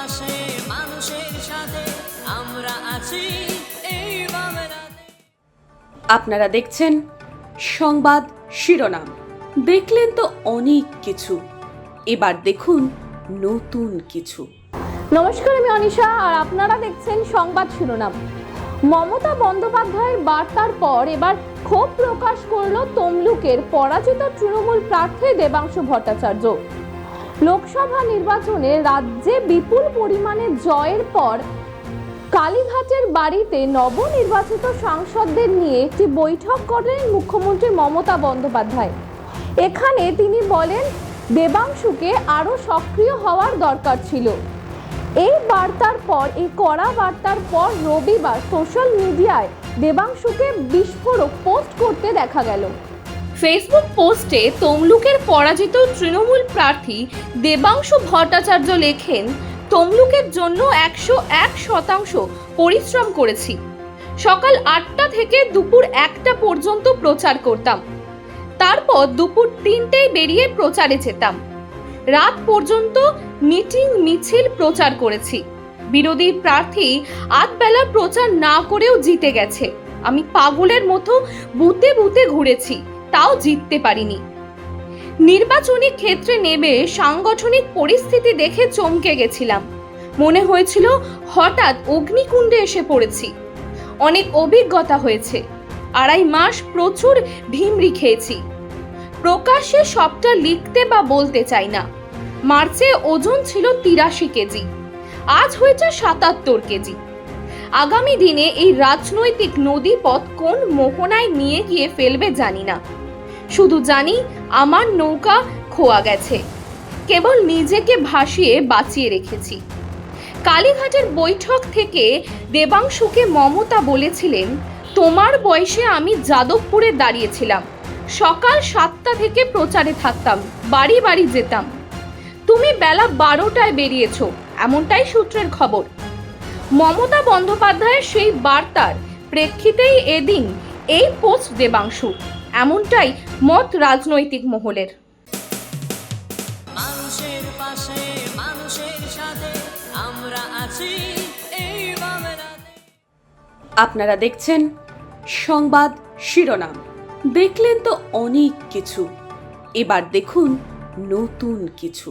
পাশে মানুষের সাথে আমরা আছি এই বাংলাতে। আপনারা দেখছেন সংবাদ শিরোনাম। দেখলেন তো অনেক কিছু, এবার দেখুন নতুন কিছু। নমস্কার, আমি অনিশা আর আপনারা দেখছেন সংবাদ শিরোনাম। মমতা বন্দ্যোপাধ্যায়ের বার্তার পর এবার ক্ষোভ প্রকাশ করল তমলুকের পরাজিত তৃণমূল প্রার্থী দেবাংশু ভট্টাচার্য। লোকসভা নির্বাচনে রাজ্যে বিপুল পরিমাণে জয়ের পর কালীঘাটের বাড়িতে নবনির্বাচিত সাংসদদের নিয়ে একটি বৈঠক করেন মুখ্যমন্ত্রী মমতা বন্দ্যোপাধ্যায়। এখানে তিনি বলেন দেবাংশুকে আরও সক্রিয় হওয়ার দরকার ছিল। এই কড়া বার্তার পর রবিবার সোশ্যাল মিডিয়ায় দেবাংশুকে বিস্ফোরক পোস্ট করতে দেখা গেল। ফেসবুক পোস্টে তমলুকের পরাজিত তৃণমূল প্রার্থী দেবাংশু ভট্টাচার্য লেখেন, তমলুকের জন্য 101% পরিশ্রম করেছি। সকাল 8টা থেকে দুপুর 1টা পর্যন্ত প্রচার করতাম, তারপর দুপুর 3টেয় বেরিয়ে প্রচারে যেতাম। রাত পর্যন্ত মিটিং মিছিল প্রচার করেছি। বিরোধী প্রার্থী আধবেলা প্রচার না করেও জিতে গেছে। আমি পাগলের মতো বুতে বুতে ঘুরেছি, তাও জিততে পারিনি। নির্বাচনী ক্ষেত্রে নেমে সাংগঠনিক পরিস্থিতি দেখে চমকে গেছিলাম। মনে হয়েছিল হঠাৎ অগ্নিকুণ্ডে এসে পড়েছি। অনেক অভিজ্ঞতা হয়েছে, 2.5 মাস প্রচুর ভিমরি খেয়েছি। প্রকাশ্যে সবটা লিখতে বা বলতে চাই না। মার্চে ওজন ছিল 83 কেজি, আজ হয়েছে 77 কেজি। আগামী দিনে এই রাজনৈতিক নদীপথ কোন মোহনায় নিয়ে গিয়ে ফেলবে জানি না। শুধু জানি আমার নৌকা খোয়া গেছে, কেবল নিজেকে ভাসিয়ে বাঁচিয়ে রেখেছি। কালীঘাটের বৈঠক থেকে দেবাংশুকে মমতা বলেছিলেন, তোমার বয়সে আমি যাদবপুরে দাঁড়িয়েছিলাম, সকাল 7টা থেকে প্রচারে থাকতাম, বাড়ি বাড়ি যেতাম। তুমি বেলা 12টায় বেরিয়েছো, এমনটাই সূত্রের খবর। মমতা বন্দ্যোপাধ্যায়ের সেই বার্তার প্রেক্ষিতেই এদিন এই পোস্ট দেবাংশু, এমনটাই মত রাজনৈতিক মহলের। মানুষের পাশে মানুষের সাথে আমরা আছি এই বাংলাতে। আপনারা দেখছেন সংবাদ শিরোনাম। দেখলেন তো অনেক কিছু, এবার দেখুন নতুন কিছু।